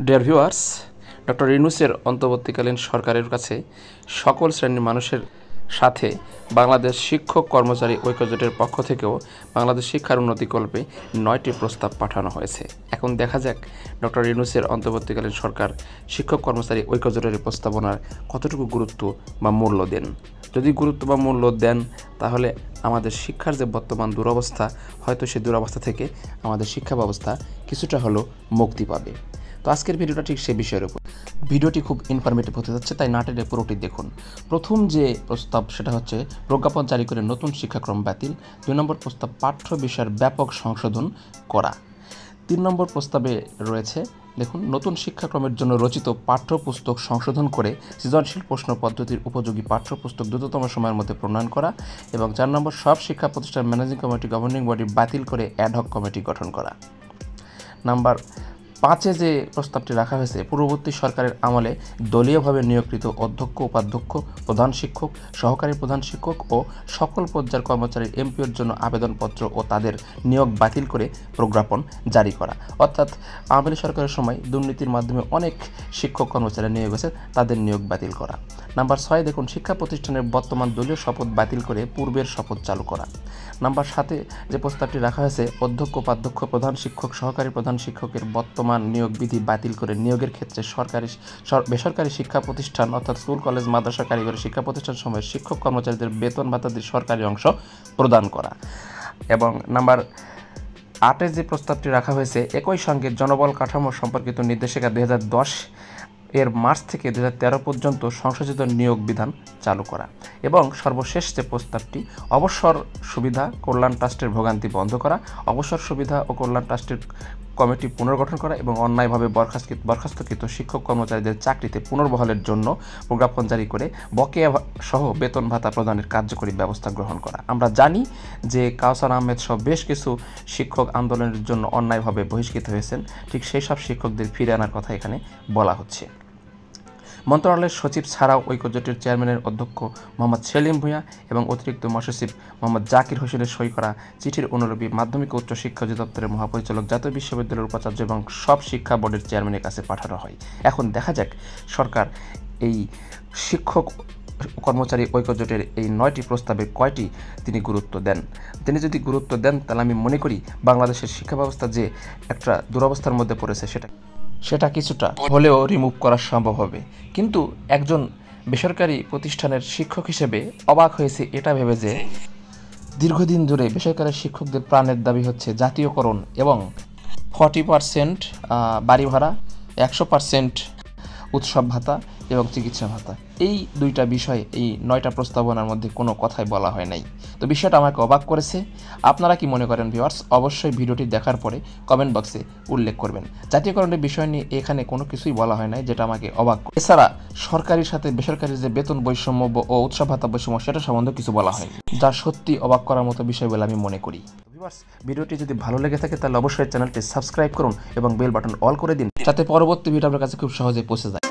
Dear viewers, doctor ইউনূসের অন্তর্বর্তীকালীন সরকারের কাছে সকল শ্রেণীর মানুষের সাথে বাংলাদেশ শিক্ষক কর্মচারী ঐক্যজোটের পক্ষ থেকেও বাংলাদেশ শিক্ষার উন্নতিকল্পে 9টি প্রস্তাব পাঠানো হয়েছে। এখন দেখা যাক ডক্টর ইউনূসের অন্তর্বর্তীকালীন সরকার শিক্ষক কর্মচারী ঐক্যজোটের প্রস্তাবনার কতটুকু গুরুত্ব বা মূল্য দেন। যদি গুরুত্ব বা মূল্য দেন তাহলে আমাদের শিক্ষার যে বর্তমান দুরবস্থা, হয়তো সেই দুরবস্থা থেকে আমাদের শিক্ষা ব্যবস্থা কিছুটা হলেও মুক্তি পাবে। তো আজকের ভিডিওটা ঠিক সে বিষয়ের উপর। ভিডিওটি খুব ইনফরমেটিভ হতে যাচ্ছে, তাই না টেনে পুরোটি দেখুন। প্রথম যে প্রস্তাব সেটা হচ্ছে প্রজ্ঞাপন জারি করে নতুন শিক্ষাক্রম বাতিল। 2 নম্বর প্রস্তাব পাঠ্য বিষয়ের ব্যাপক সংশোধন করা। 3 নম্বর প্রস্তাবে রয়েছে দেখুন, নতুন শিক্ষাক্রমের জন্য রচিত পাঠ্যপুস্তক সংশোধন করে সৃজনশীল প্রশ্ন পদ্ধতির উপযোগী পাঠ্যপুস্তক দ্রুততম সময়ের মধ্যে প্রণয়ন করা। এবং 4 নম্বর, সব শিক্ষা প্রতিষ্ঠান ম্যানেজিং কমিটি গভর্নিং বডি বাতিল করে অ্যাডহক কমিটি গঠন করা। নাম্বার 5 যে প্রস্তাবটি রাখা হয়েছে, পূর্ববর্তী সরকারের আমলে দলীয়ভাবে নিয়োগকৃত অধ্যক্ষ, উপাধ্যক্ষ, প্রধান শিক্ষক, সহকারী প্রধান শিক্ষক ও সকল পর্যায়ের কর্মচারীর এমপিওর জন্য আবেদনপত্র ও তাদের নিয়োগ বাতিল করে প্রজ্ঞাপন জারি করা। অর্থাৎ আওয়ামী লীগ সরকারের সময় দুর্নীতির মাধ্যমে অনেক শিক্ষক কর্মচারী নিয়োগ হয়েছে, তাদের নিয়োগ বাতিল করা। নাম্বার 6 দেখুন, শিক্ষা প্রতিষ্ঠানের বর্তমান দলীয় শপথ বাতিল করে পূর্বের শপথ চালু করা। নাম্বার 7 যে প্রস্তাবটি রাখা হয়েছে, অধ্যক্ষ, উপাধ্যক্ষ, প্রধান শিক্ষক, সহকারী প্রধান শিক্ষকের বর্তমান নিয়োগ বিধি বাতিল করে নিয়োগের ক্ষেত্রে বেসরকারি শিক্ষা প্রতিষ্ঠান অর্থাৎ স্কুল, কলেজ, মাদ্রাসা, কারিগরি শিক্ষা প্রতিষ্ঠান সময়ের শিক্ষক কর্মচারীদের বেতন ভাতাদের সরকারি অংশ প্রদান করা। এবং নাম্বার 8 যে প্রস্তাবটি রাখা হয়েছে, একই সঙ্গে জনবল কাঠামো সম্পর্কিত নির্দেশিকা 2010 এর মার্চ থেকে 2013 পর্যন্ত সংশোধিত নিয়োগ বিধান চালু করা। এবং সর্বশেষ যে প্রস্তাবটি, অবসর সুবিধা কল্যাণ ট্রাস্টের ভোগান্তি বন্ধ করা, অবসর সুবিধা ও কল্যাণ ট্রাস্টের কমিটি পুনর্গঠন করা এবং অন্যায়ভাবে বরখাস্তকৃত শিক্ষক কর্মচারীদের চাকরিতে পুনর্বহালের জন্য প্রজ্ঞাপন জারি করে বকেয়া সহ বেতন ভাতা প্রদানের কার্যকরী ব্যবস্থা গ্রহণ করা। আমরা জানি যে কাউসার আহমেদ সহ বেশ কিছু শিক্ষক আন্দোলনের জন্য অন্যায়ভাবে বহিষ্কৃত হয়েছেন, ঠিক সেই সব শিক্ষকদের ফিরে আনার কথা এখানে বলা হচ্ছে। মন্ত্রণালয়ের সচিব ছাড়াও ঐক্যজোটের চেয়ারম্যানের অধ্যক্ষ মোহাম্মদ সেলিম ভূঁইয়া এবং অতিরিক্ত মহাসচিব মোহাম্মদ জাকির হোসেনের সই করা চিঠির অনুলিপি মাধ্যমিক ও উচ্চ শিক্ষা অধিদপ্তরের মহাপরিচালক, জাতীয় বিশ্ববিদ্যালয়ের উপাচার্য এবং সব শিক্ষা বোর্ডের চেয়ারম্যানের কাছে পাঠানো হয়। এখন দেখা যাক সরকার এই শিক্ষক কর্মচারী ঐক্যজোটের এই 9টি প্রস্তাবে কয়টি তিনি গুরুত্ব দেন। তিনি যদি গুরুত্ব দেন তাহলে আমি মনে করি বাংলাদেশের শিক্ষা ব্যবস্থা যে একটা দুরবস্থার মধ্যে পড়েছে সেটা কিছুটা হলেও রিমুভ করা সম্ভব হবে। কিন্তু একজন বেসরকারি প্রতিষ্ঠানের শিক্ষক হিসেবে অবাক হয়েছে এটা ভেবে যে দীর্ঘদিন ধরে বেসরকারি শিক্ষকদের প্রাণের দাবি হচ্ছে জাতীয়করণ এবং 40% বাড়ি ভাড়া, 100% উৎসব ভাতা এবং চিকিৎসা ভাতা। এই 2টা বিষয় এই 9টা প্রস্তাবনার মধ্যে কোনো কথাই বলা হয় নাই। তো বিষয়টা আমাকে অবাক করেছে। আপনারা কি মনে করেন ভিউয়ার্স? অবশ্যই ভিডিওটি দেখার পরে কমেন্ট বক্সে উল্লেখ করবেন। জাতীয়করণের বিষয় নিয়ে এখানে কোনো কিছুই বলা হয় নাই, যেটা আমাকে অবাক। এছাড়া সরকারির সাথে বেসরকারির যে বেতন বৈষম্য ও উৎসব ভাতা বৈষম্য সেটা সম্বন্ধে কিছু বলা হয়নি, যা সত্যি অবাক করার মতো বিষয় বলে আমি মনে করি। ভিউয়ার্স, ভিডিওটি যদি ভালো লেগে থাকে তাহলে অবশ্যই চ্যানেলটি সাবস্ক্রাইব করুন এবং বেল বাটন অল করে দিন, যাতে পরবর্তী ভিডিও আপনার কাছে খুব সহজে পৌঁছে যায়।